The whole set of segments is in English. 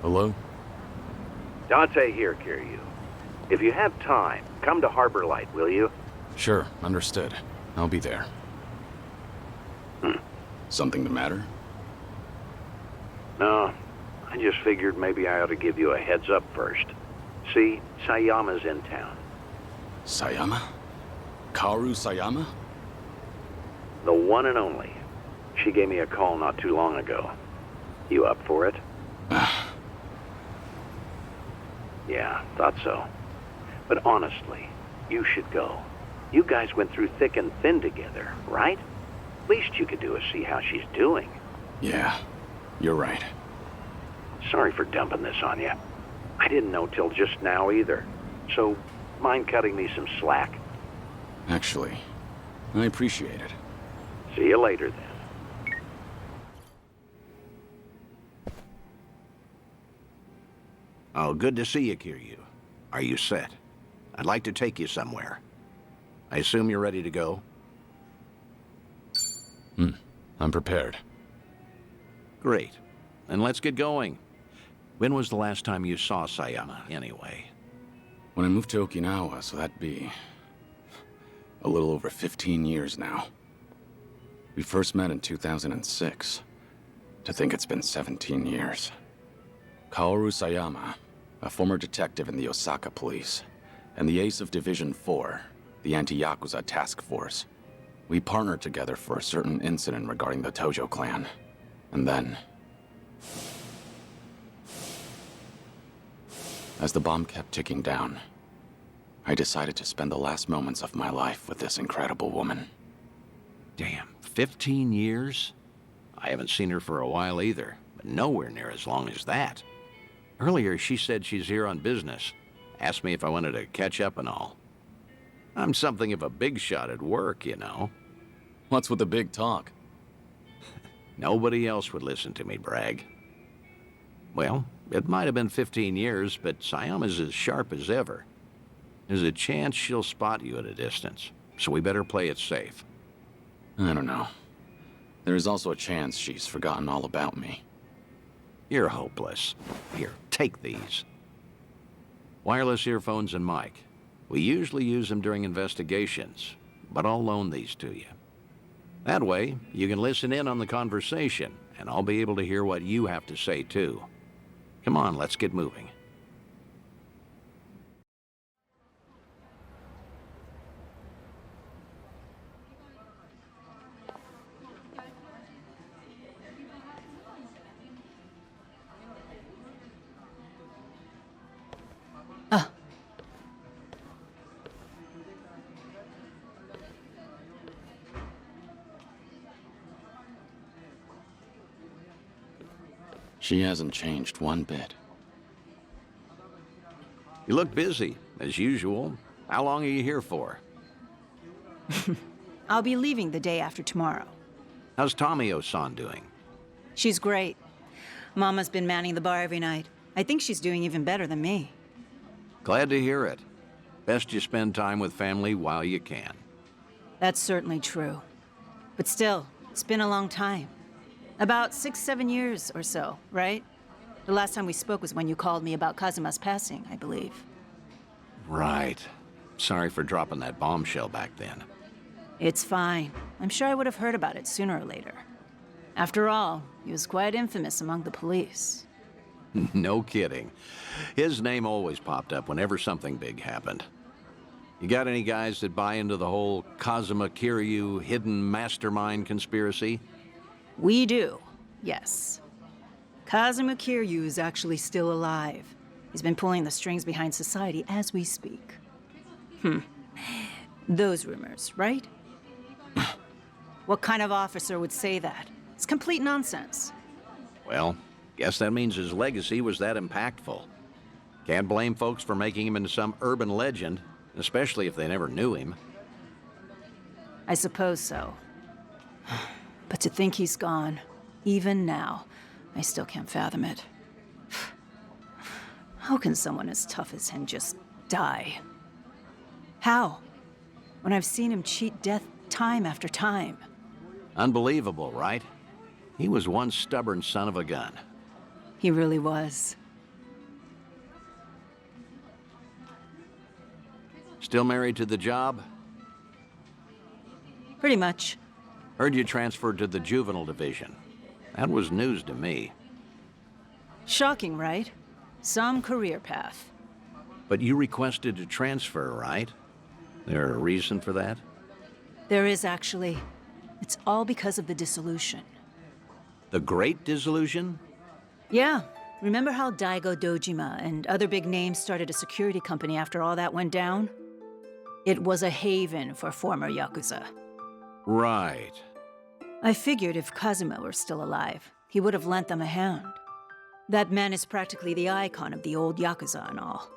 Hello? Dante here, Kiryu. If you have time, come to Harbor Light, will you? Sure, understood. I'll be there. Something the matter? No, I just figured maybe I ought to give you a heads up first. See, Sayama's in town. Sayama? Kaoru Sayama? The one and only. She gave me a call not too long ago. You up for it? Yeah, thought so. But honestly, you should go. You guys went through thick and thin together, right? Least you could do is see how she's doing. Yeah, you're right. Sorry for dumping this on you. I didn't know till just now either. So, mind cutting me some slack? Actually, I appreciate it. See you later, then. Oh, good to see you, Kiryu. Are you set? I'd like to take you somewhere. I assume you're ready to go? I'm prepared. Great. Then let's get going. When was the last time you saw Sayama, anyway? When I moved to Okinawa, so that'd be a little over 15 years now. We first met in 2006. To think it's been 17 years. Kaoru Sayama, a former detective in the Osaka police, and the ace of Division 4, the anti-Yakuza task force. We partnered together for a certain incident regarding the Tojo clan. And then, as the bomb kept ticking down, I decided to spend the last moments of my life with this incredible woman. Damn, 15 years? I haven't seen her for a while either, but nowhere near as long as that. Earlier, she said she's here on business. Asked me if I wanted to catch up and all. I'm something of a big shot at work, you know. What's with the big talk? Nobody else would listen to me brag. Well, it might have been 15 years, but Sayama's as sharp as ever. There's a chance she'll spot you at a distance, so we better play it safe. I don't know. There is also a chance she's forgotten all about me. You're hopeless. Here, take these. Wireless earphones and mic. We usually use them during investigations, but I'll loan these to you. That way, you can listen in on the conversation, and I'll be able to hear what you have to say, too. Come on, let's get moving. She hasn't changed one bit. You look busy, as usual. How long are you here for? I'll be leaving the day after tomorrow. How's Tomio-san doing? She's great. Mama's been manning the bar every night. I think she's doing even better than me. Glad to hear it. Best you spend time with family while you can. That's certainly true. But still, it's been a long time. About 6-7 years or so, right? The last time we spoke was when you called me about Kazuma's passing, I believe. Right. Sorry for dropping that bombshell back then. It's fine. I'm sure I would have heard about it sooner or later. After all, he was quite infamous among the police. No kidding. His name always popped up whenever something big happened. You got any guys that buy into the whole Kazuma Kiryu hidden mastermind conspiracy? We do, yes. Kazuma Kiryu is actually still alive. He's been pulling the strings behind society as we speak. Those rumors, right? What kind of officer would say that? It's complete nonsense. Well, guess that means his legacy was that impactful. Can't blame folks for making him into some urban legend, especially if they never knew him. I suppose so. But to think he's gone, even now, I still can't fathom it. How can someone as tough as him just die? How? When I've seen him cheat death time after time. Unbelievable, right? He was one stubborn son of a gun. He really was. Still married to the job? Pretty much. Heard you transferred to the juvenile division. That was news to me. Shocking, right? Some career path. But you requested to transfer, right? There a reason for that? There is actually. It's all because of the dissolution. The Great Dissolution? Yeah. Remember how Daigo Dojima and other big names started a security company after all that went down? It was a haven for former Yakuza. Right. I figured if Kazuma were still alive, he would have lent them a hand. That man is practically the icon of the old Yakuza and all.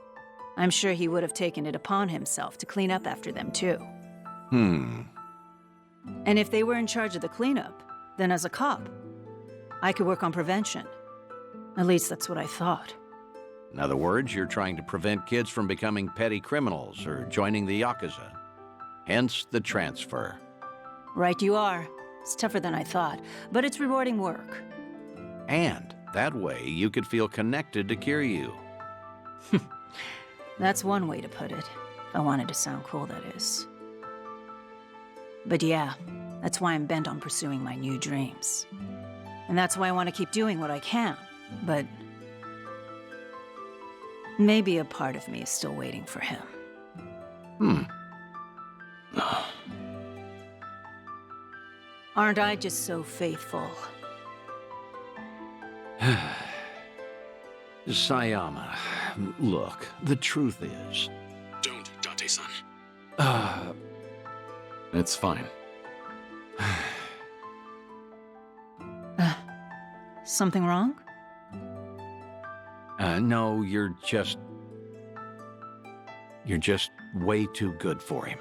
I'm sure he would have taken it upon himself to clean up after them too. Hmm. And if they were in charge of the cleanup, then as a cop, I could work on prevention. At least that's what I thought. In other words, you're trying to prevent kids from becoming petty criminals or joining the Yakuza. Hence the transfer. Right you are. It's tougher than I thought, but it's rewarding work. And that way you could feel connected to Kiryu. That's one way to put it. If I wanted to sound cool, that is. But yeah, that's why I'm bent on pursuing my new dreams. And that's why I want to keep doing what I can. But maybe a part of me is still waiting for him. Aren't I just so faithful? Sayama, look, the truth is... Don't, Date-san. It's fine. Something wrong? No, you're just way too good for him.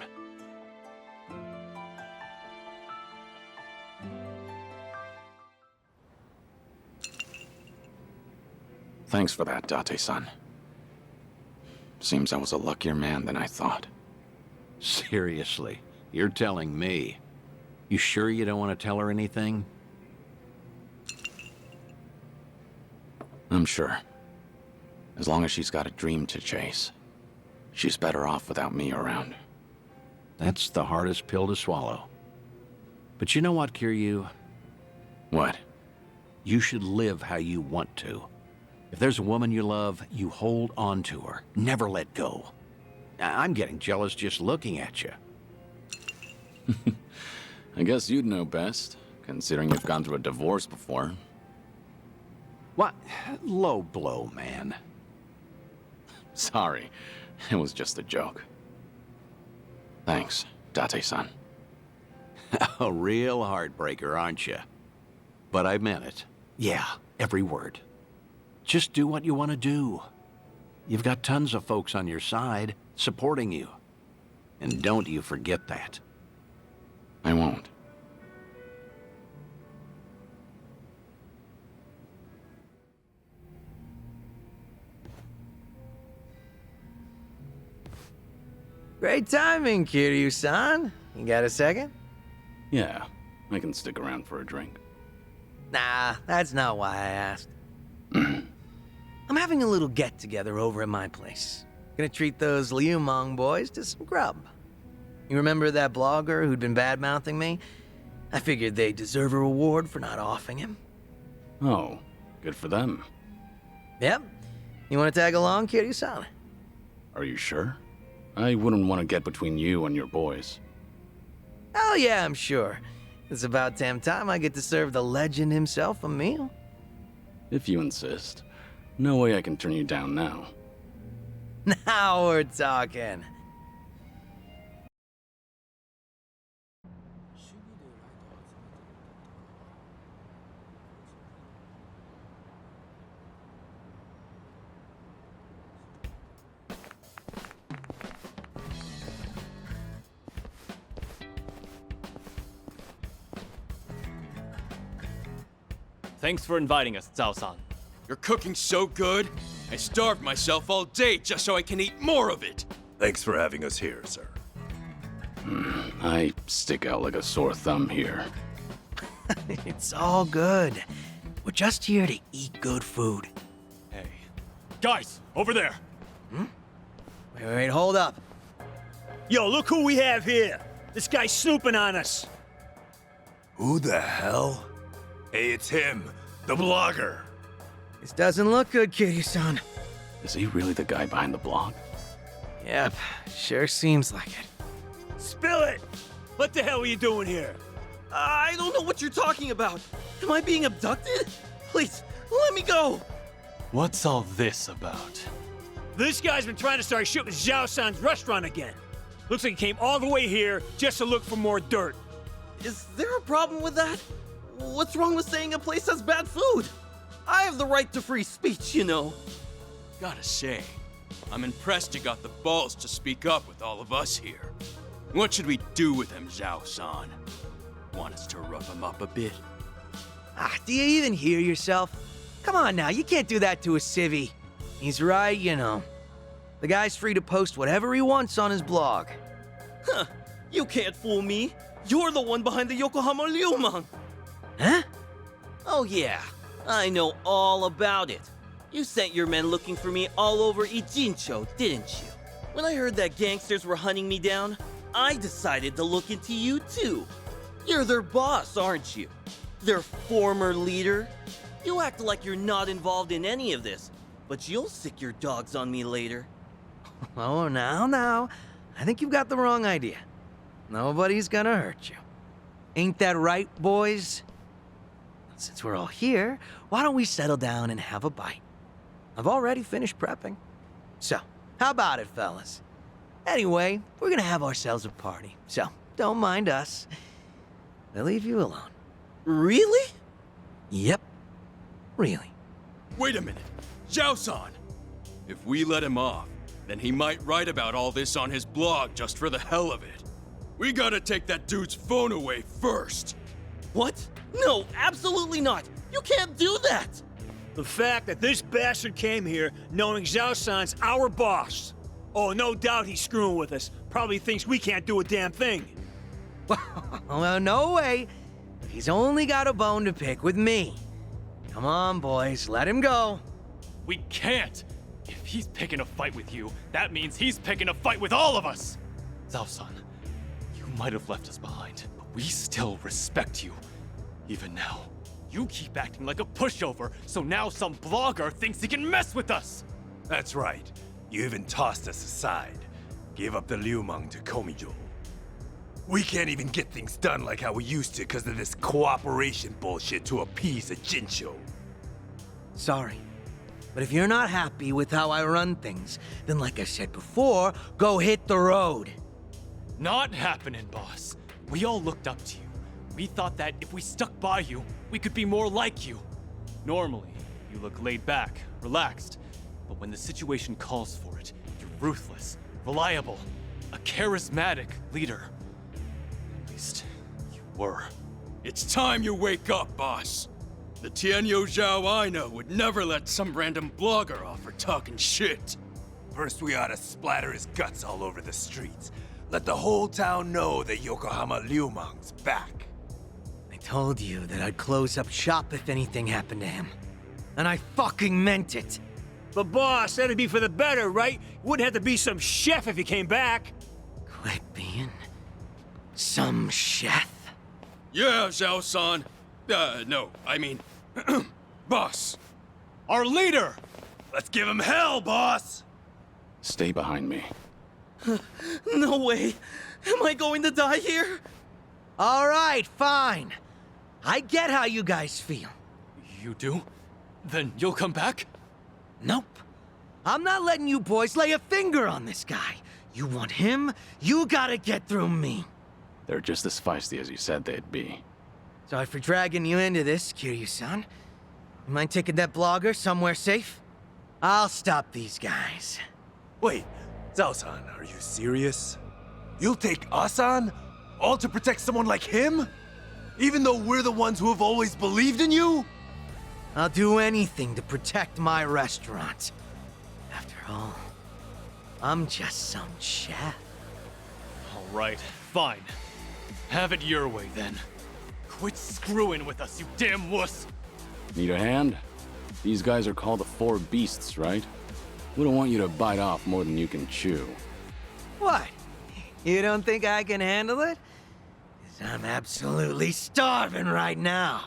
Thanks for that, Date-san. Seems I was a luckier man than I thought. Seriously, you're telling me. You sure you don't want to tell her anything? I'm sure. As long as she's got a dream to chase, she's better off without me around. That's the hardest pill to swallow. But you know what, Kiryu? What? You should live how you want to. If there's a woman you love, you hold on to her. Never let go. I'm getting jealous just looking at you. I guess you'd know best, considering you've gone through a divorce before. What? Low blow, man. Sorry, it was just a joke. Thanks, Date-san. A real heartbreaker, aren't you? But I meant it. Yeah, every word. Just do what you want to do. You've got tons of folks on your side, supporting you. And don't you forget that. I won't. Great timing, Kiryu-san. You got a second? Yeah, I can stick around for a drink. Nah, that's not why I asked. I'm having a little get-together over at my place. Gonna treat those Liumang boys to some grub. You remember that blogger who'd been bad-mouthing me? I figured they deserve a reward for not offing him. Oh, good for them. Yep. You wanna tag along, Kiryu-san? Are you sure? I wouldn't want to get between you and your boys. Oh yeah, I'm sure. It's about damn time I get to serve the legend himself a meal. If you insist. No way I can turn you down now. Now we're talking. Thanks for inviting us, Zhao-san. You're cooking so good, I starved myself all day just so I can eat more of it. Thanks for having us here, sir. I stick out like a sore thumb here. It's all good. We're just here to eat good food. Hey. Guys, over there! Wait, hold up. Yo, look who we have here. This guy's snooping on us. Who the hell? Hey, it's him, the blogger. This doesn't look good, Kiryu-san. Is he really the guy behind the blog? Yep, sure seems like it. Spill it! What the hell are you doing here? I don't know what you're talking about. Am I being abducted? Please, let me go. What's all this about? This guy's been trying to start shit with Zhao-san's restaurant again. Looks like he came all the way here just to look for more dirt. Is there a problem with that? What's wrong with saying a place has bad food? I have the right to free speech, you know. Gotta say, I'm impressed you got the balls to speak up with all of us here. What should we do with him, Zhao-san? Want us to rough him up a bit? Do you even hear yourself? Come on now, you can't do that to a civvy. He's right, you know. The guy's free to post whatever he wants on his blog. Huh, you can't fool me. You're the one behind the Yokohama Liumang. Huh? Oh yeah, I know all about it. You sent your men looking for me all over Ijincho, didn't you? When I heard that gangsters were hunting me down, I decided to look into you too. You're their boss, aren't you? Their former leader? You act like you're not involved in any of this, but you'll sick your dogs on me later. Oh, now. I think you've got the wrong idea. Nobody's gonna hurt you. Ain't that right, boys? Since we're all here, why don't we settle down and have a bite? I've already finished prepping. So, how about it, fellas? Anyway, we're gonna have ourselves a party, so don't mind us. We'll leave you alone. Really? Yep, really. Wait a minute, Zhao-san! If we let him off, then he might write about all this on his blog just for the hell of it. We gotta take that dude's phone away first. What? No, absolutely not. You can't do that. The fact that this bastard came here knowing Zhao-san's our boss. Oh, no doubt he's screwing with us. Probably thinks we can't do a damn thing. Well, no way. He's only got a bone to pick with me. Come on, boys, let him go. We can't! If he's picking a fight with you, that means he's picking a fight with all of us! Zhao-san, you might have left us behind, but we still respect you. Even now, you keep acting like a pushover, so now some blogger thinks he can mess with us! That's right. You even tossed us aside. Gave up the Liumang to Komijo. We can't even get things done like how we used to because of this cooperation bullshit to appease a Jincho. Sorry, but if you're not happy with how I run things, then like I said before, go hit the road. Not happening, boss. We all looked up to you. We thought that if we stuck by you, we could be more like you. Normally, you look laid back, relaxed, but when the situation calls for it, you're ruthless, reliable, a charismatic leader. At least, you were. It's time you wake up, boss. The Tianyo Zhao I know would never let some random blogger off for talking shit. First, we ought to splatter his guts all over the streets. Let the whole town know that Yokohama Liumang's back. I told you that I'd close up shop if anything happened to him. And I fucking meant it. But boss, that'd be for the better, right? Wouldn't have to be some chef if he came back. Quit being some chef. Yeah, Zhao-san. No, I mean, boss. Our leader! Let's give him hell, boss! Stay behind me. No way. Am I going to die here? All right, fine. I get how you guys feel. You do? Then you'll come back? Nope. I'm not letting you boys lay a finger on this guy. You want him, you gotta get through me. They're just as feisty as you said they'd be. Sorry for dragging you into this, Kiryu-san. You mind taking that blogger somewhere safe? I'll stop these guys. Wait, Zhao-san, are you serious? You'll take us on? All to protect someone like him? Even though we're the ones who have always believed in you? I'll do anything to protect my restaurant. After all, I'm just some chef. All right, fine. Have it your way then. Quit screwing with us, you damn wuss! Need a hand? These guys are called the Four Beasts, right? We don't want you to bite off more than you can chew. What? You don't think I can handle it? 'Cause I'm absolutely starving right now.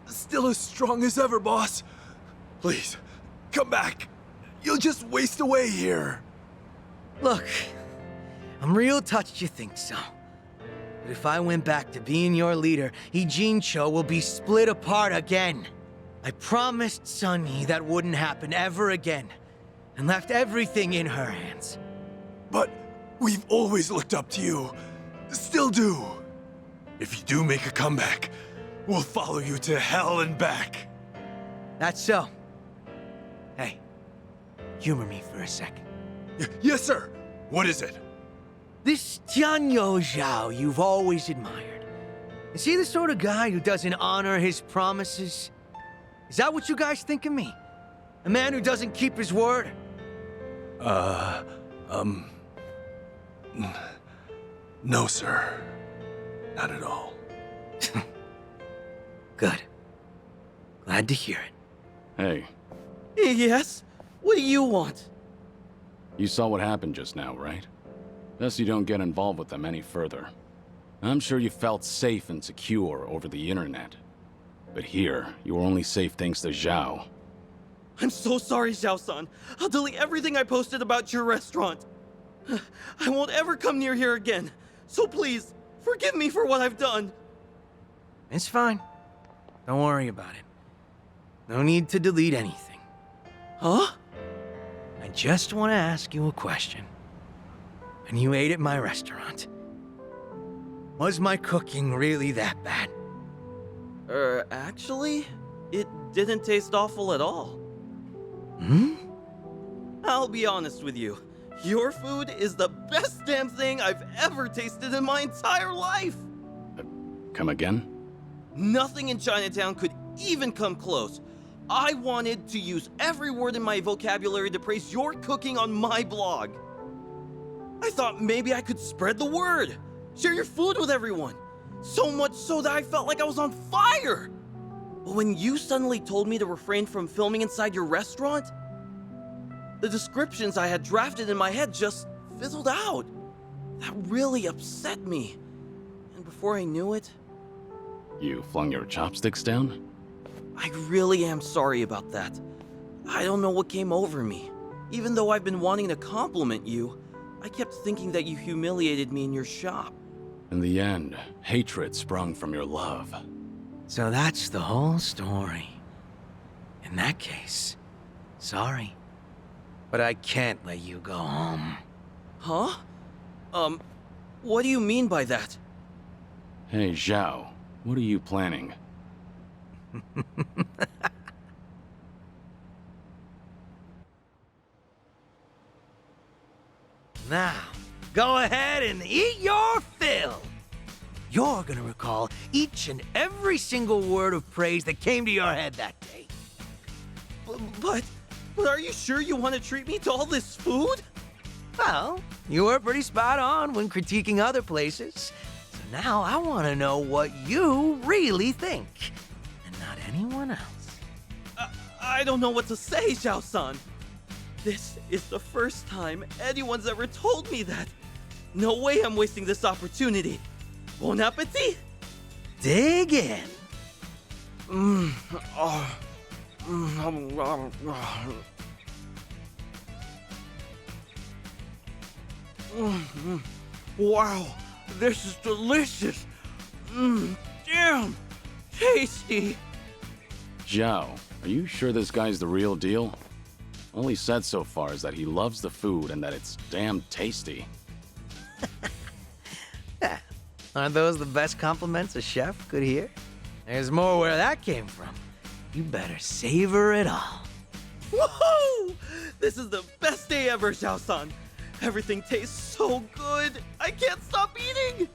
Still as strong as ever, boss. Please, come back. You'll just waste away here. Look, I'm real touched you think so. But if I went back to being your leader, Ijincho will be split apart again. I promised Sunny that wouldn't happen ever again, and left everything in her hands. But we've always looked up to you. Still do. If you do make a comeback, we'll follow you to hell and back. That's so. Hey, humor me for a second. Yes, sir. What is it? This Tianyo Zhao you've always admired. Is he the sort of guy who doesn't honor his promises? Is that what you guys think of me? A man who doesn't keep his word? No, sir. Not at all. Good. Glad to hear it. Hey, Yes? What do you want? you saw what happened just now, right? Best you don't get involved with them any further. I'm sure you felt safe and secure over the internet. But here, you are only safe thanks to Zhao. I'm so sorry, Xiao-san. I'll delete everything I posted about your restaurant. I won't ever come near here again. So please, forgive me for what I've done. It's fine. Don't worry about it. No need to delete anything. Huh? I just want to ask you a question. When you ate at my restaurant, was my cooking really that bad? Actually, it didn't taste awful at all. Hmm? I'll be honest with you. Your food is the best damn thing I've ever tasted in my entire life. Come again? Nothing in Chinatown could even come close. I wanted to use every word in my vocabulary to praise your cooking on my blog. I thought maybe I could spread the word, share your food with everyone. So much so that I felt like I was on fire. But when you suddenly told me to refrain from filming inside your restaurant, the descriptions I had drafted in my head just fizzled out. That really upset me. And before I knew it, You flung your chopsticks down? I really am sorry about that. I don't know what came over me. Even though I've been wanting to compliment you, I kept thinking that you humiliated me in your shop. In the end, hatred sprung from your love. So that's the whole story. In that case, sorry. But I can't let you go home. Huh? What do you mean by that? Hey, Zhao, what are you planning? Now, go ahead and eat your fill. You're gonna recall each and every single word of praise that came to your head that day. But are you sure you want to treat me to all this food? Well, you were pretty spot on when critiquing other places. So now I want to know what you really think, and not anyone else. I don't know what to say, Xiao-san. This is the first time anyone's ever told me that. No way I'm wasting this opportunity. Bon appetit! Dig in. Wow, this is delicious. Damn, tasty. Zhao, are you sure this guy's the real deal? All he said so far is that he loves the food and that it's damn tasty. Aren't those the best compliments a chef could hear? There's more where that came from. You better savor it all. Woohoo! This is the best day ever, Xiao-san. Everything tastes so good. I can't stop eating.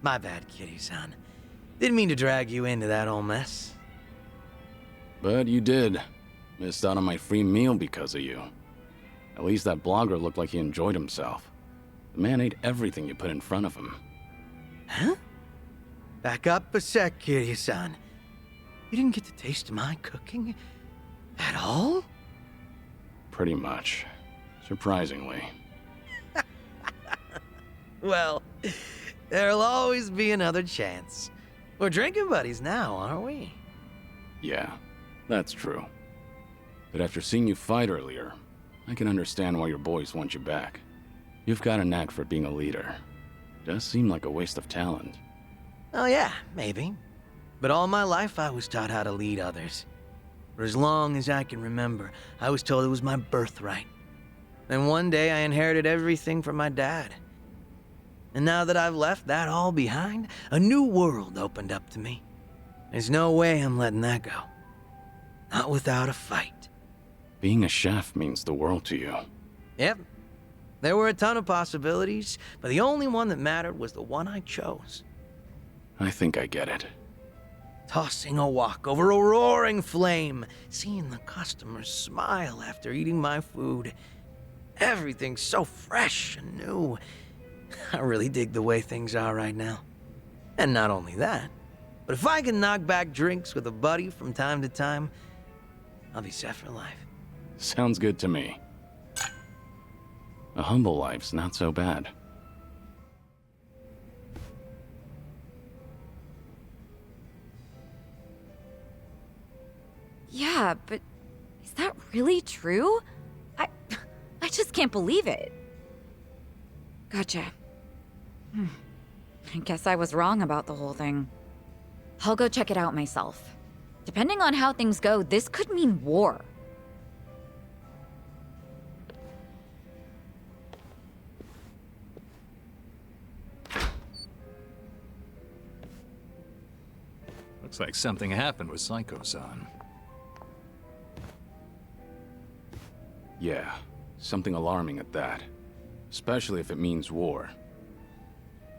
My bad, Kitty-san. Didn't mean to drag you into that whole mess. But you did. Missed out on my free meal because of you. At least that blogger looked like he enjoyed himself. The man ate everything you put in front of him. Huh? Back up a sec, Kiryu-san. You didn't get to taste my cooking at all? Pretty much. Surprisingly. Well, there'll always be another chance. We're drinking buddies now, aren't we? Yeah, that's true. But after seeing you fight earlier, I can understand why your boys want you back. You've got a knack for being a leader. Does seem like a waste of talent. Oh yeah, maybe. But all my life I was taught how to lead others. For as long as I can remember, I was told it was my birthright. And one day I inherited everything from my dad. And now that I've left that all behind, a new world opened up to me. There's no way I'm letting that go. Not without a fight. Being a chef means the world to you. Yep. There were a ton of possibilities, but the only one that mattered was the one I chose. I think I get it. Tossing a wok over a roaring flame, seeing the customers smile after eating my food. Everything's so fresh and new. I really dig the way things are right now. And not only that, but if I can knock back drinks with a buddy from time to time, I'll be set for life. Sounds good to me. A humble life's not so bad. Yeah, but is that really true? I just can't believe it. Gotcha. I guess I was wrong about the whole thing. I'll go check it out myself. Depending on how things go, this could mean war. Looks like something happened with Psycho-san. Yeah, something alarming at that. Especially if it means war.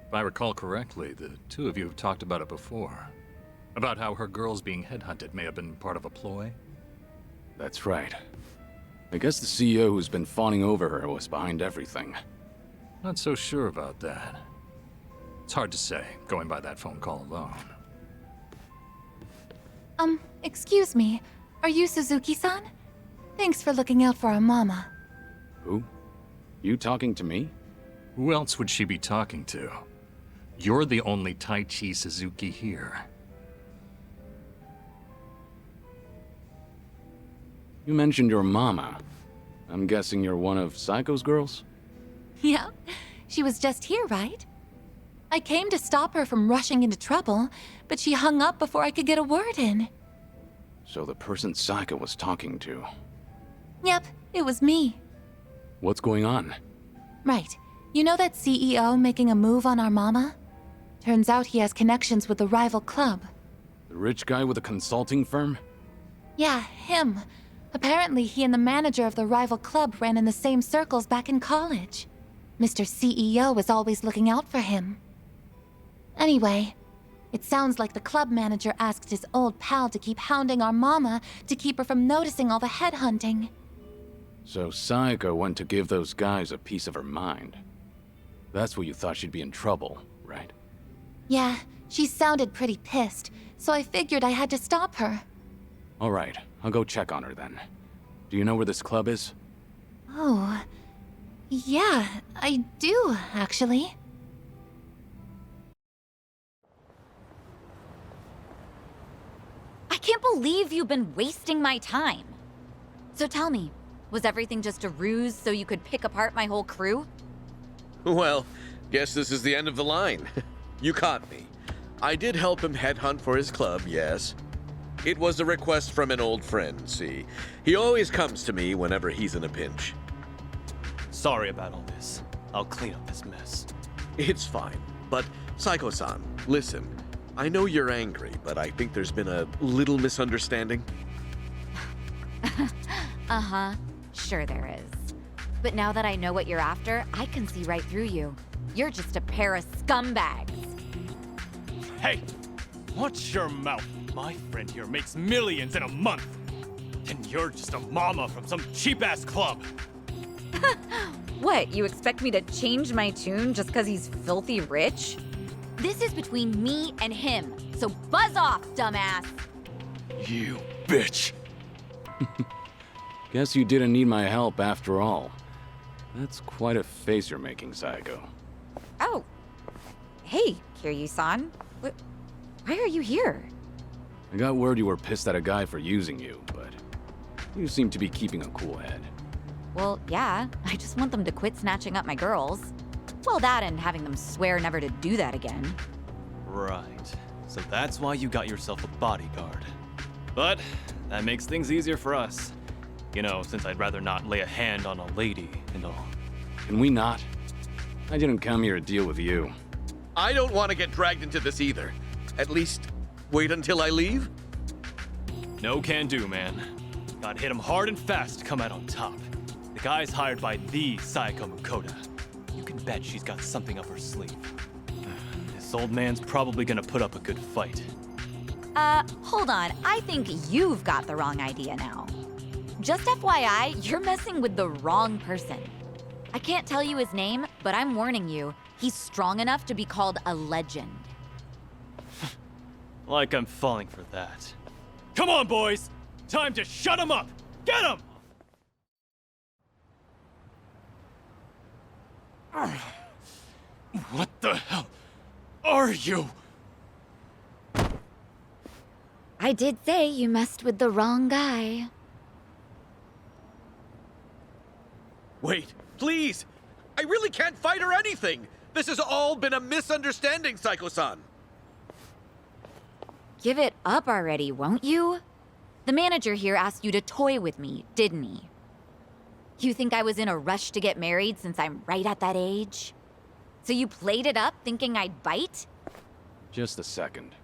If I recall correctly, the two of you have talked about it before. About how her girls being headhunted may have been part of a ploy? That's right. I guess the CEO who's been fawning over her was behind everything. Not so sure about that. It's hard to say, going by that phone call alone. Excuse me. Are you Suzuki-san? Thanks for looking out for our mama. Who? You talking to me? Who else would she be talking to? You're the only Taichi Suzuki here. You mentioned your mama. I'm guessing you're one of Psycho's girls? Yeah, she was just here, right? I came to stop her from rushing into trouble, but she hung up before I could get a word in. So the person Psycho was talking to. Yep, it was me. What's going on? Right. You know that CEO making a move on our mama? Turns out he has connections with the rival club. The rich guy with a consulting firm? Yeah, him. Apparently he and the manager of the rival club ran in the same circles back in college. Mr. CEO was always looking out for him. Anyway, it sounds like the club manager asked his old pal to keep hounding our mama to keep her from noticing all the headhunting. So Psycho went to give those guys a piece of her mind. That's what you thought she'd be in trouble, right? Yeah, she sounded pretty pissed, so I figured I had to stop her. All right, I'll go check on her then. Do you know where this club is? Oh, yeah, I do, actually. I can't believe you've been wasting my time. So tell me, was everything just a ruse so you could pick apart my whole crew? Well, guess this is the end of the line. You caught me. I did help him headhunt for his club, yes. It was a request from an old friend, see. He always comes to me whenever he's in a pinch. Sorry about all this. I'll clean up this mess. It's fine. But, Psycho-san, listen. I know you're angry, but I think there's been a little misunderstanding. Uh-huh. Sure there is. But now that I know what you're after, I can see right through you. You're just a pair of scumbags. Hey! Watch your mouth. My friend here makes millions in a month. And you're just a mama from some cheap-ass club. What, you expect me to change my tune just because he's filthy rich? This is between me and him, so buzz off, dumbass! You bitch. Guess you didn't need my help after all. That's quite a face you're making, Psycho. Oh. Hey, Kiryu-san. Why are you here? I got word you were pissed at a guy for using you, but you seem to be keeping a cool head. Well, yeah. I just want them to quit snatching up my girls. Well, that and having them swear never to do that again. Right. So that's why you got yourself a bodyguard. But that makes things easier for us. You know, since I'd rather not lay a hand on a lady and all. Can we not? I didn't come here to deal with you. I don't want to get dragged into this either. At least, wait until I leave? No can do, man. Gotta hit him hard and fast to come out on top. The guy's hired by the Sayako Mukoda. You can bet she's got something up her sleeve. This old man's probably gonna put up a good fight. Hold on. I think you've got the wrong idea now. Just FYI, you're messing with the wrong person. I can't tell you his name, but I'm warning you, he's strong enough to be called a legend. Like I'm falling for that. Come on, boys! Time to shut him up! Get him! What the hell are you? I did say you messed with the wrong guy. Wait, please! I really can't fight or anything! This has all been a misunderstanding, Psycho-san! Give it up already, won't you? The manager here asked you to toy with me, didn't he? You think I was in a rush to get married since I'm right at that age? So you played it up thinking I'd bite? Just a second.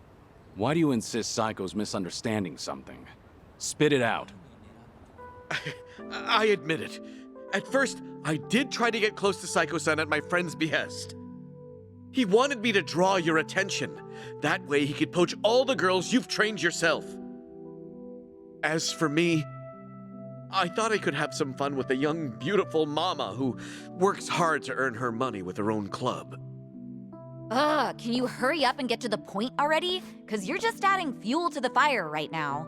Why do you insist Psycho's misunderstanding something? Spit it out. I admit it. At first, I did try to get close to Psycho-san at my friend's behest. He wanted me to draw your attention. That way he could poach all the girls you've trained yourself. As for me, I thought I could have some fun with a young, beautiful mama who works hard to earn her money with her own club. Ugh, can you hurry up and get to the point already? Because you're just adding fuel to the fire right now.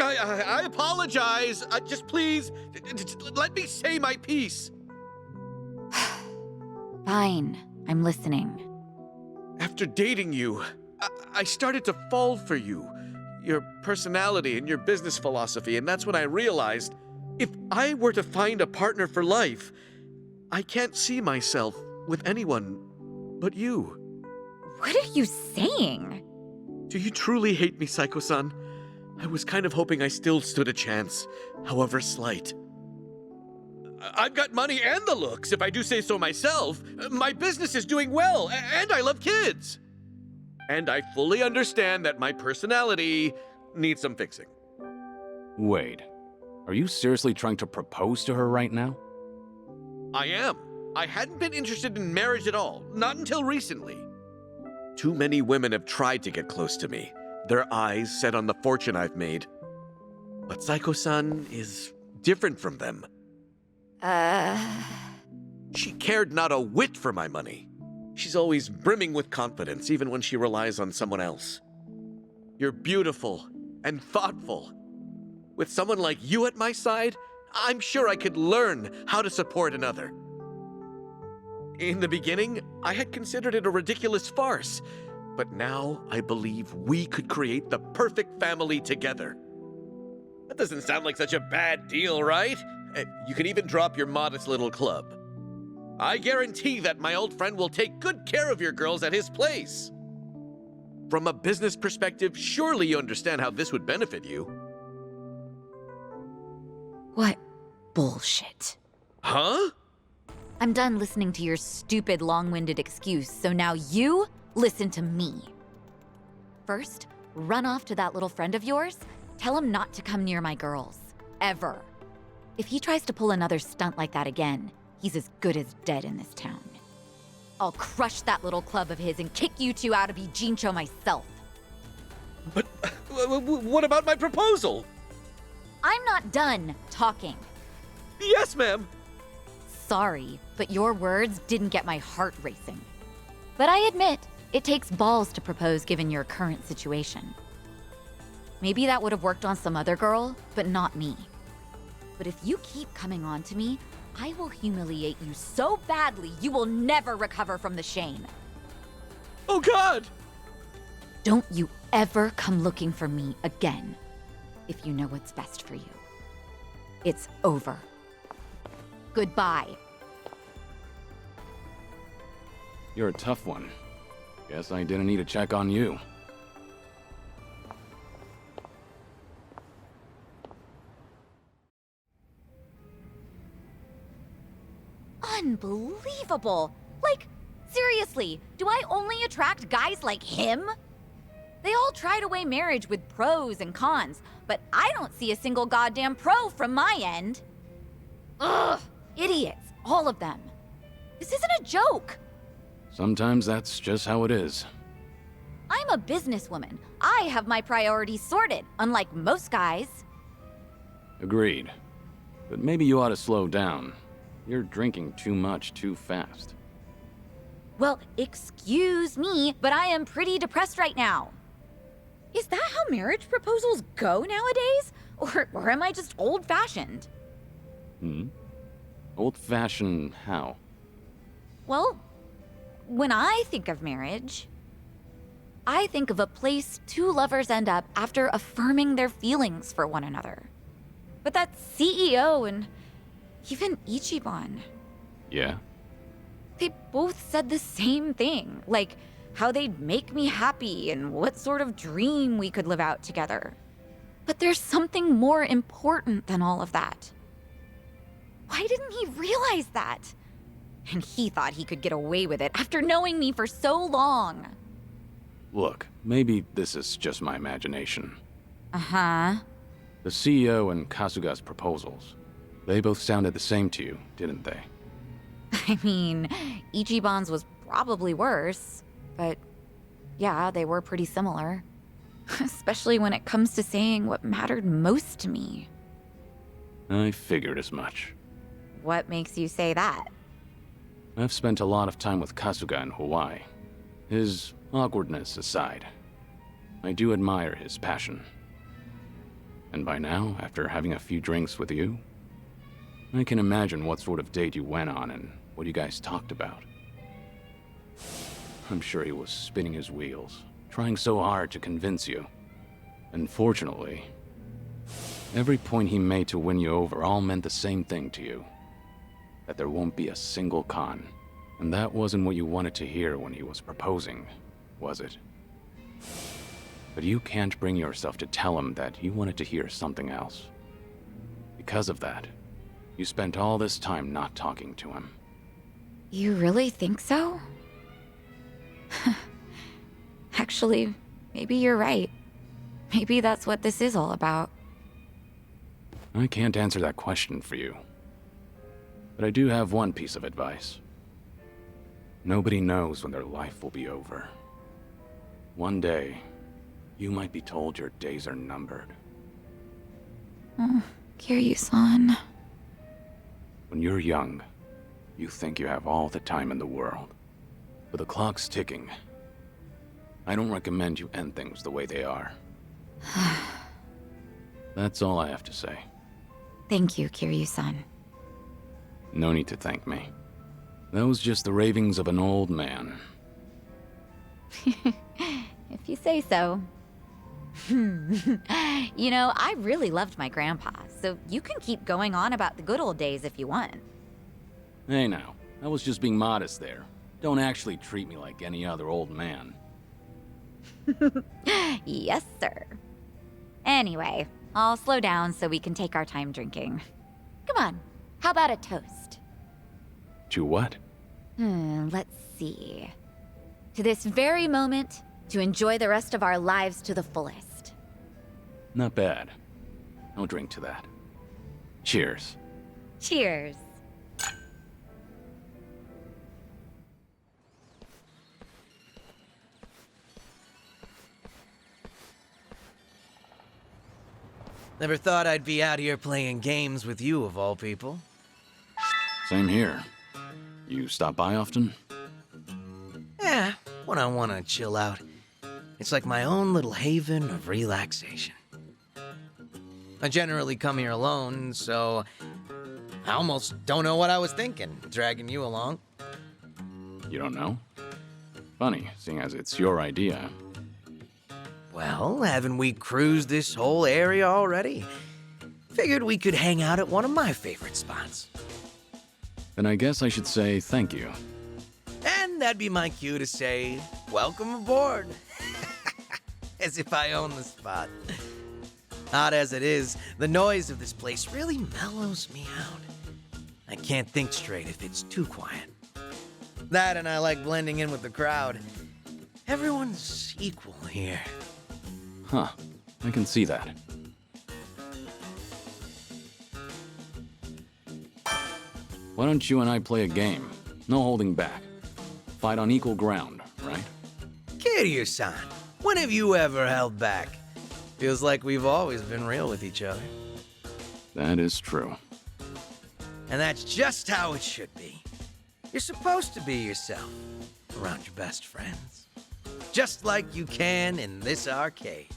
I apologize. Just please, let me say my piece. Fine, I'm listening. After dating you, I started to fall for you. Your personality and your business philosophy, and that's when I realized if I were to find a partner for life, I can't see myself with anyone but you. What are you saying? Do you truly hate me, Psycho-san? I was kind of hoping I still stood a chance, however slight. I've got money and the looks, if I do say so myself. My business is doing well, and I love kids. And I fully understand that my personality needs some fixing. Wait, are you seriously trying to propose to her right now? I am. I hadn't been interested in marriage at all, not until recently. Too many women have tried to get close to me, their eyes set on the fortune I've made. But Psycho-san is different from them. She cared not a whit for my money. She's always brimming with confidence, even when she relies on someone else. You're beautiful and thoughtful. With someone like you at my side, I'm sure I could learn how to support another. In the beginning, I had considered it a ridiculous farce, but now I believe we could create the perfect family together. That doesn't sound like such a bad deal, right? You can even drop your modest little club. I guarantee that my old friend will take good care of your girls at his place. From a business perspective, surely you understand how this would benefit you. What bullshit. Huh? I'm done listening to your stupid, long-winded excuse, so now you listen to me. First, run off to that little friend of yours, tell him not to come near my girls. Ever. If he tries to pull another stunt like that again, he's as good as dead in this town. I'll crush that little club of his and kick you two out of Ijincho myself. But what about my proposal? I'm not done talking. Yes, ma'am. Sorry, but your words didn't get my heart racing. But I admit, it takes balls to propose given your current situation. Maybe that would have worked on some other girl, but not me. But if you keep coming on to me, I will humiliate you so badly you will never recover from the shame. Oh God! Don't you ever come looking for me again, if you know what's best for you. It's over. Goodbye. You're a tough one. Guess I didn't need to check on you. Unbelievable! Like, seriously, do I only attract guys like him? They all try to weigh marriage with pros and cons, but I don't see a single goddamn pro from my end. Ugh! Idiots, all of them. This isn't a joke. Sometimes that's just how it is. I'm a businesswoman. I have my priorities sorted, unlike most guys. Agreed. But maybe you ought to slow down. You're drinking too much too fast. Well, excuse me, but I am pretty depressed right now. Is that how marriage proposals go nowadays? Or am I just old-fashioned? Old-fashioned how? Well, when I think of marriage, I think of a place two lovers end up after affirming their feelings for one another. But that CEO and even Ichiban, Yeah? they both said the same thing, like how they'd make me happy and what sort of dream we could live out together. But there's something more important than all of that. Why didn't he realize that? And he thought he could get away with it after knowing me for so long. Look, maybe this is just my imagination. Uh-huh. The CEO and Kasuga's proposals, they both sounded the same to you, didn't they? I mean, Ichiban's was probably worse, but yeah, they were pretty similar. Especially when it comes to saying what mattered most to me. I figured as much. What makes you say that? I've spent a lot of time with Kasuga in Hawaii. His awkwardness aside, I do admire his passion. And by now, after having a few drinks with you, I can imagine what sort of date you went on and what you guys talked about. I'm sure he was spinning his wheels, trying so hard to convince you. And fortunately, every point he made to win you over all meant the same thing to you. That there won't be a single con. And that wasn't what you wanted to hear when he was proposing, was it? But you can't bring yourself to tell him that you wanted to hear something else. Because of that, you spent all this time not talking to him. You really think so? Actually, maybe you're right. Maybe that's what this is all about. I can't answer that question for you. But I do have one piece of advice. Nobody knows when their life will be over. One day, you might be told your days are numbered. Oh, Kiryu-san. When you're young, you think you have all the time in the world. But the clock's ticking. I don't recommend you end things the way they are. That's all I have to say. Thank you, Kiryu-san. No need to thank me. That was just the ravings of an old man. If you say so. You know, I really loved my grandpa, so you can keep going on about the good old days if you want. Hey now, I was just being modest there. Don't actually treat me like any other old man. Yes, sir. Anyway, I'll slow down so we can take our time drinking. Come on, how about a toast? To what? Let's see. To this very moment, to enjoy the rest of our lives to the fullest. Not bad. I'll drink to that. Cheers. Cheers. Never thought I'd be out here playing games with you, of all people. Same here. You stop by often? Yeah, when I want to chill out. It's like my own little haven of relaxation. I generally come here alone, so I almost don't know what I was thinking, dragging you along. You don't know? Funny, seeing as it's your idea. Well, haven't we cruised this whole area already? Figured we could hang out at one of my favorite spots. Then I guess I should say thank you. And that'd be my cue to say, welcome aboard. As if I own the spot. Odd as it is, the noise of this place really mellows me out. I can't think straight if it's too quiet. That and I like blending in with the crowd. Everyone's equal here. Huh. I can see that. Why don't you and I play a game? No holding back. Fight on equal ground, right? Kiryu-san, when have you ever held back? Feels like we've always been real with each other. That is true. And that's just how it should be. You're supposed to be yourself around your best friends. Just like you can in this arcade.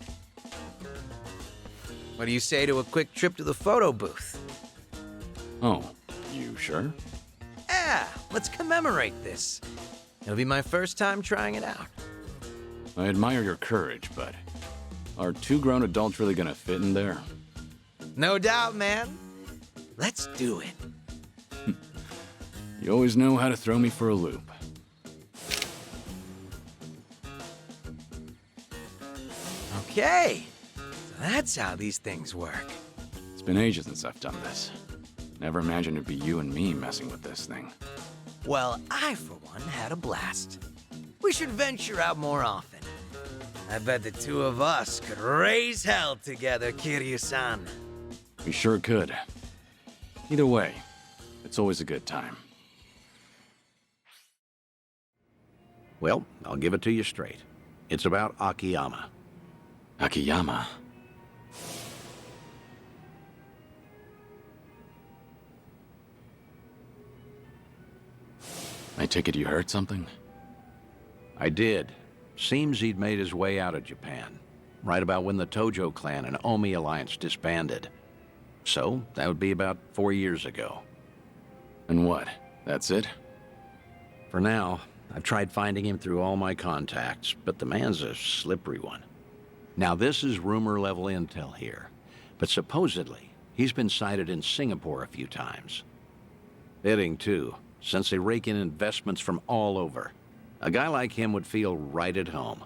What do you say to a quick trip to the photo booth? Oh, you sure? Yeah, let's commemorate this. It'll be my first time trying it out. I admire your courage, but are two grown adults really gonna fit in there? No doubt, man. Let's do it. You always know how to throw me for a loop. Okay, so that's how these things work. It's been ages since I've done this. Never imagined it'd be you and me messing with this thing. Well, I, for one, had a blast. We should venture out more often. I bet the two of us could raise hell together, Kiryu-san. We sure could. Either way, it's always a good time. Well, I'll give it to you straight. It's about Akiyama. Akiyama? I take it you heard something? I did. Seems he'd made his way out of Japan, right about when the Tojo clan and Omi alliance disbanded. So, that would be about 4 years ago. And what? That's it? For now, I've tried finding him through all my contacts, but the man's a slippery one. Now, this is rumor-level intel here, but supposedly, he's been sighted in Singapore a few times. Fitting, too, since they rake in investments from all over. A guy like him would feel right at home.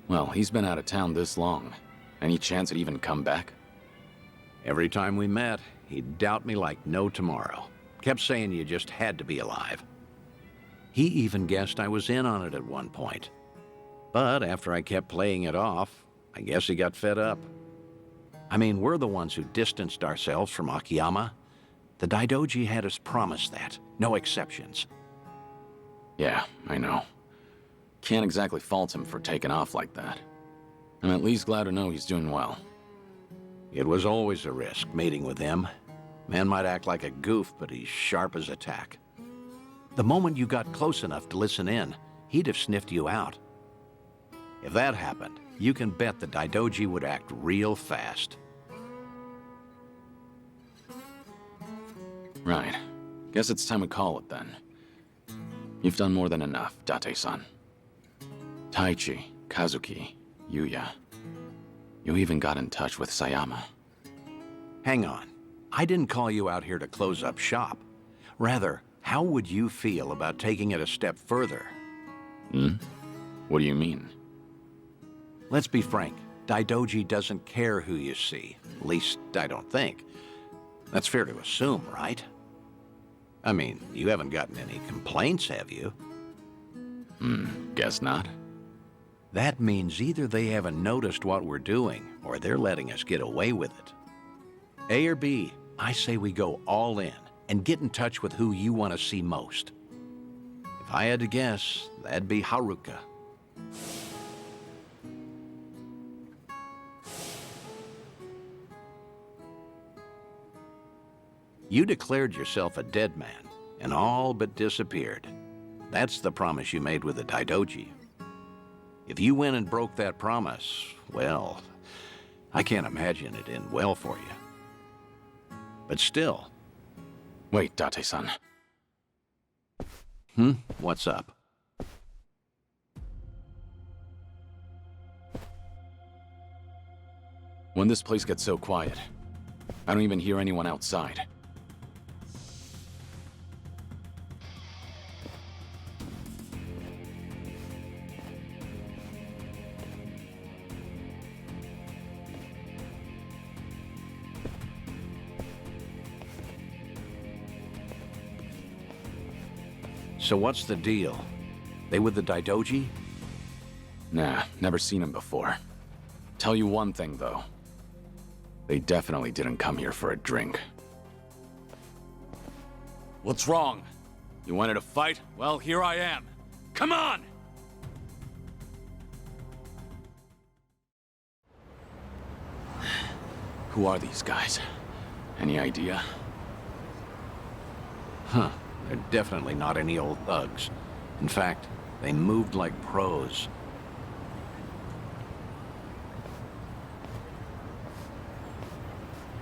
Well, he's been out of town this long. Any chance he'd even come back? Every time we met, he'd doubt me like no tomorrow. Kept saying you just had to be alive. He even guessed I was in on it at one point. But after I kept playing it off, I guess he got fed up. I mean, we're the ones who distanced ourselves from Akiyama. The Daidoji had us promise that. No exceptions. Yeah, I know. Can't exactly fault him for taking off like that. I'm at least glad to know he's doing well. It was always a risk, mating with him. Man might act like a goof, but he's sharp as a tack. The moment you got close enough to listen in, he'd have sniffed you out. If that happened, you can bet the Daidoji would act real fast. Right. Guess it's time to call it then. You've done more than enough, Date-san. Taichi, Kazuki, Yuya. You even got in touch with Sayama. Hang on. I didn't call you out here to close up shop. Rather, how would you feel about taking it a step further? What do you mean? Let's be frank. Daidoji doesn't care who you see. At least, I don't think. That's fair to assume, right? I mean, you haven't gotten any complaints, have you? Guess not. That means either they haven't noticed what we're doing, or they're letting us get away with it. A or B, I say we go all in and get in touch with who you want to see most. If I had to guess, that'd be Haruka. You declared yourself a dead man, and all but disappeared. That's the promise you made with the Daidoji. If you went and broke that promise, well, I can't imagine it end well for you. But still. Wait, Date-san. What's up? When this place gets so quiet, I don't even hear anyone outside. So what's the deal? They with the Daidoji? Nah, never seen him before. Tell you one thing, though. They definitely didn't come here for a drink. What's wrong? You wanted to fight? Well, here I am. Come on! Who are these guys? Any idea? Huh. They're definitely not any old thugs. In fact, they moved like pros.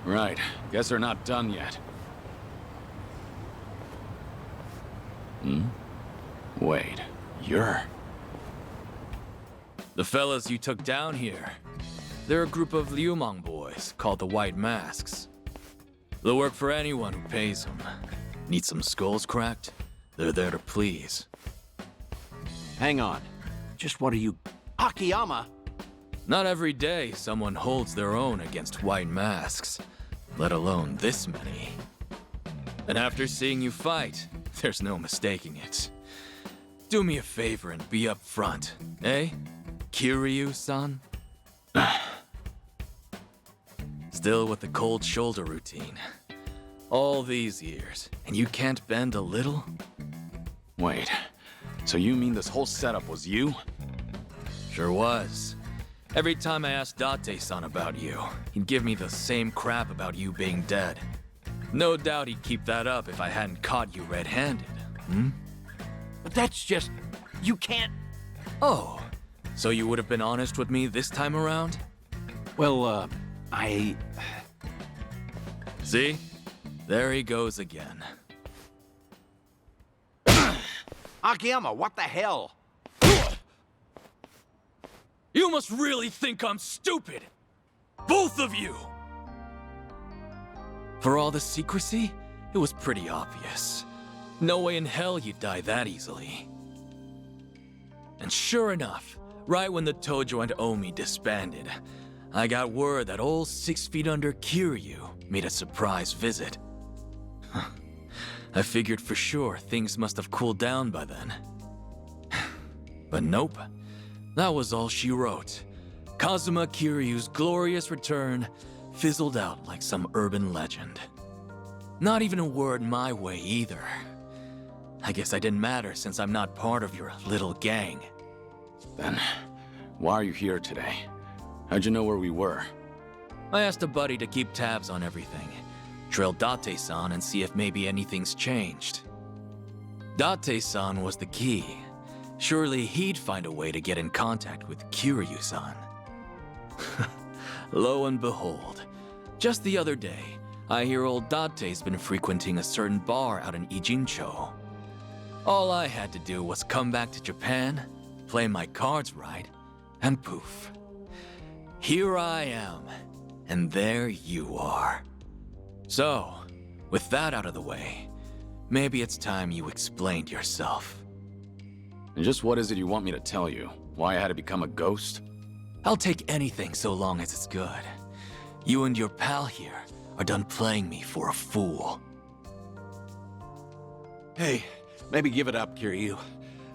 Right. Guess they're not done yet. Wait, you're... The fellas you took down here. They're a group of Liumang boys called the White Masks. They'll work for anyone who pays them. Need some skulls cracked? They're there to please. Hang on. Just what are you... Akiyama! Not every day someone holds their own against White Masks, let alone this many. And after seeing you fight, there's no mistaking it. Do me a favor and be up front, eh? Kiryu-san? Still with the cold shoulder routine. All these years, and you can't bend a little? Wait, so you mean this whole setup was you? Sure was. Every time I asked Date-san about you, he'd give me the same crap about you being dead. No doubt he'd keep that up if I hadn't caught you red-handed, But that's just... You can't... Oh, so you would have been honest with me this time around? Well, I... See? There he goes again. Akiyama, what the hell? You must really think I'm stupid! Both of you! For all the secrecy, it was pretty obvious. No way in hell you'd die that easily. And sure enough, right when the Tojo and Omi disbanded, I got word that old 6 feet under Kiryu made a surprise visit. I figured for sure things must have cooled down by then. But nope. That was all she wrote. Kazuma Kiryu's glorious return fizzled out like some urban legend. Not even a word my way either. I guess I didn't matter since I'm not part of your little gang. Then, why are you here today? How'd you know where we were? I asked a buddy to keep tabs on everything. Trail Date-san and see if maybe anything's changed. Date-san was the key. Surely he'd find a way to get in contact with Kiryu-san. Lo and behold, just the other day, I hear old Date's been frequenting a certain bar out in Ijincho. All I had to do was come back to Japan, play my cards right, and poof. Here I am, and there you are. So, with that out of the way, maybe it's time you explained yourself. And just what is it you want me to tell you? Why I had to become a ghost? I'll take anything so long as it's good. You and your pal here are done playing me for a fool. Hey, maybe give it up, Kiryu.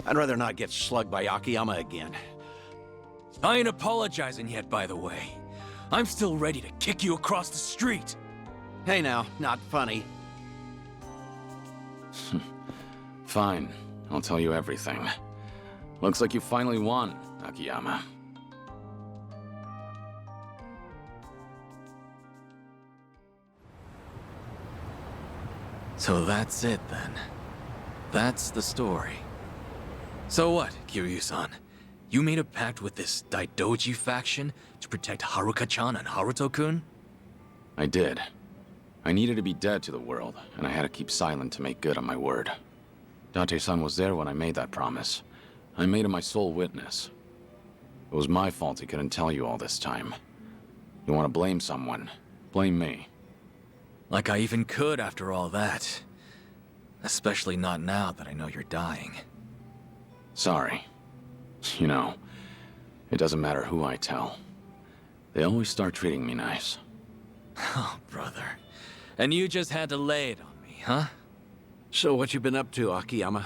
I'd rather not get slugged by Akiyama again. I ain't apologizing yet, by the way. I'm still ready to kick you across the street. Hey now, not funny. Fine, I'll tell you everything. Looks like you finally won, Akiyama. So that's it then. That's the story. So what, Kiryu-san? You made a pact with this Daidoji faction to protect Haruka-chan and Haruto-kun? I did. I needed to be dead to the world, and I had to keep silent to make good on my word. Date-san was there when I made that promise. I made him my sole witness. It was my fault he couldn't tell you all this time. You want to blame someone, blame me. Like I even could after all that. Especially not now that I know you're dying. Sorry. You know, it doesn't matter who I tell. They always start treating me nice. Oh, brother. And you just had to lay it on me, huh? So what you been up to, Akiyama?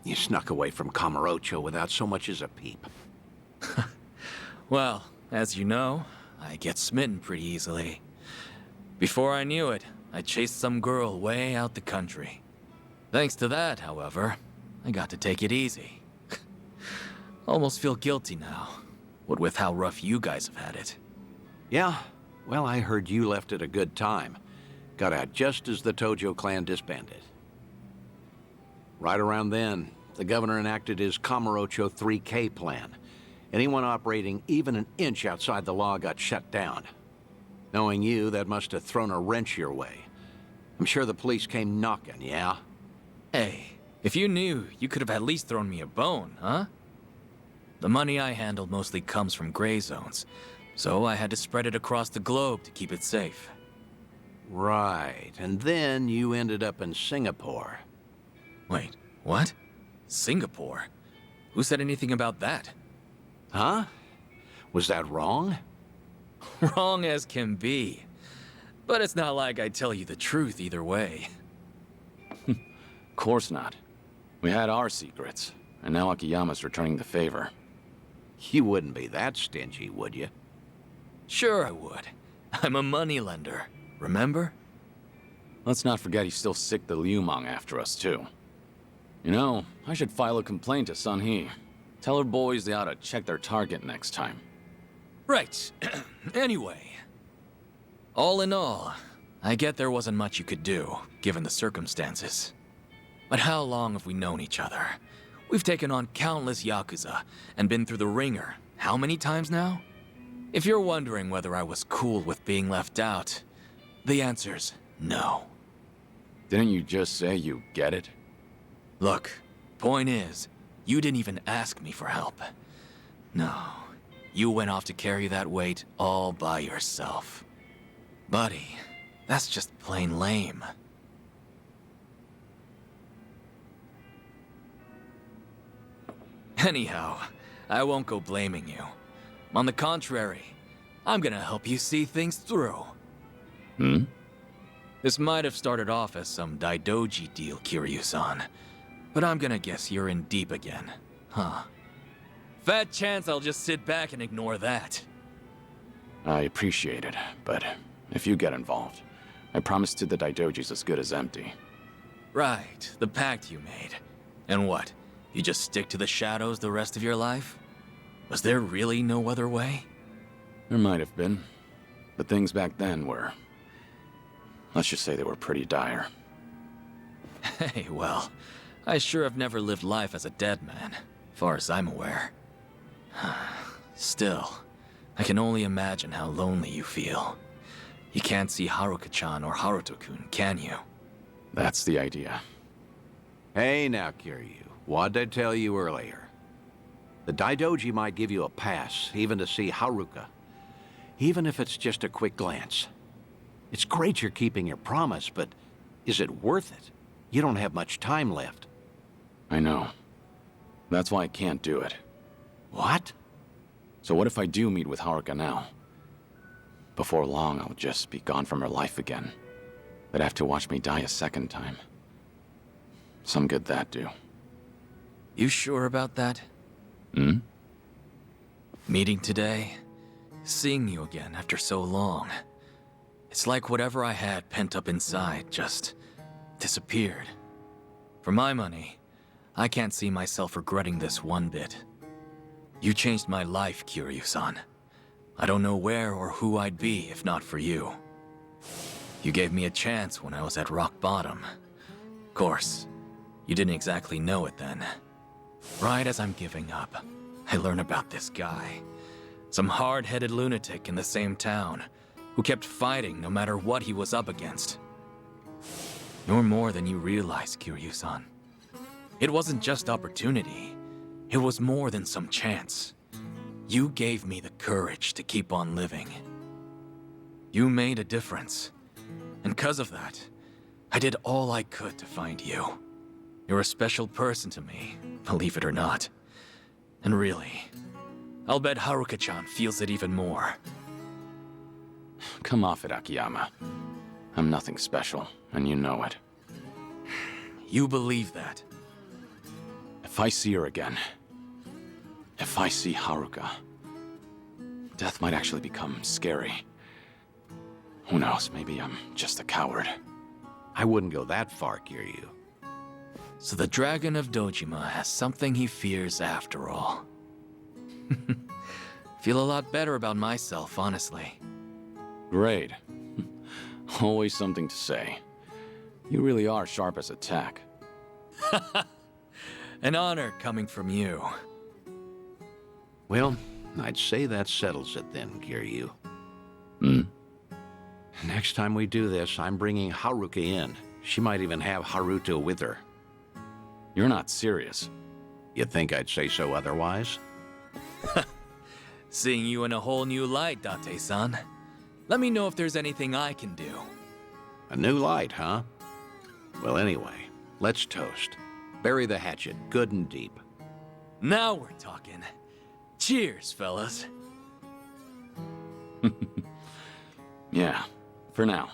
You snuck away from Kamurocho without so much as a peep. Well, as you know, I get smitten pretty easily. Before I knew it, I chased some girl way out the country. Thanks to that, however, I got to take it easy. Almost feel guilty now, what with how rough you guys have had it. Yeah? Well, I heard you left at a good time. Got out just as the Tojo clan disbanded. Right around then, the governor enacted his Kamurocho 3K plan. Anyone operating even an inch outside the law got shut down. Knowing you, that must have thrown a wrench your way. I'm sure the police came knocking, yeah? Hey, if you knew, you could have at least thrown me a bone, huh? The money I handled mostly comes from gray zones, so I had to spread it across the globe to keep it safe. Right, and then you ended up in Singapore. Wait, what? Singapore? Who said anything about that? Huh? Was that wrong? Wrong as can be. But it's not like I tell you the truth either way. Of course not. We had our secrets, and now Akiyama's returning the favor. You wouldn't be that stingy, would you? Sure I would. I'm a moneylender, remember? Let's not forget he's still sick the Liumang after us, too. You know, I should file a complaint to Sun Hee. Tell her boys they ought to check their target next time. Right. Anyway. All in all, I get there wasn't much you could do, given the circumstances. But how long have we known each other? We've taken on countless Yakuza, and been through the ringer. How many times now? If you're wondering whether I was cool with being left out, the answer's no. Didn't you just say you get it? Look, point is, you didn't even ask me for help. No, you went off to carry that weight all by yourself. Buddy, that's just plain lame. Anyhow, I won't go blaming you. On the contrary, I'm gonna help you see things through. Hmm? This might have started off as some Daidoji deal, Kiryu-san. But I'm gonna guess you're in deep again, huh? Fat chance I'll just sit back and ignore that. I appreciate it, but if you get involved, I promise to the Daidoji's as good as empty. Right, the pact you made. And what, you just stick to the shadows the rest of your life? Was there really no other way? There might have been, but things back then were... let's just say they were pretty dire. Hey, well, I sure have never lived life as a dead man, far as I'm aware. Still, I can only imagine how lonely you feel. You can't see Haruka-chan or Haruto-kun, can you? That's the idea. Hey now, Kiryu. What'd I tell you earlier? The Daidoji might give you a pass, even to see Haruka. Even if it's just a quick glance. It's great you're keeping your promise, but is it worth it? You don't have much time left. I know. That's why I can't do it. What? So what if I do meet with Haruka now? Before long, I'll just be gone from her life again. They'd have to watch me die a second time. Some good that do. You sure about that? Hmm? Meeting today, seeing you again after so long. It's like whatever I had pent up inside just disappeared. For my money, I can't see myself regretting this one bit. You changed my life, Kiryu-san. I don't know where or who I'd be if not for you. You gave me a chance when I was at rock bottom. Of course, you didn't exactly know it then. Right as I'm giving up, I learn about this guy. Some hard-headed lunatic in the same town, who kept fighting no matter what he was up against. You're more than you realize, Kiryu-san. It wasn't just opportunity. It was more than some chance. You gave me the courage to keep on living. You made a difference. And because of that, I did all I could to find you. You're a special person to me, believe it or not. And really, I'll bet Haruka-chan feels it even more. Come off it, Akiyama. I'm nothing special, and you know it. You believe that? If I see her again, if I see Haruka, death might actually become scary. Who knows, maybe I'm just a coward. I wouldn't go that far, Kiryu. So the Dragon of Dojima has something he fears after all. Feel a lot better about myself, honestly. Great. Always something to say. You really are sharp as a tack. An honor coming from you. Well, I'd say that settles it then, Kiryu. Next time we do this, I'm bringing Haruka in. She might even have Haruto with her. You're not serious. You'd think I'd say so otherwise? Seeing you in a whole new light, Date-san. Let me know if there's anything I can do. A new light, huh? Well, anyway, let's toast. Bury the hatchet good and deep. Now we're talking. Cheers, fellas. Yeah, for now.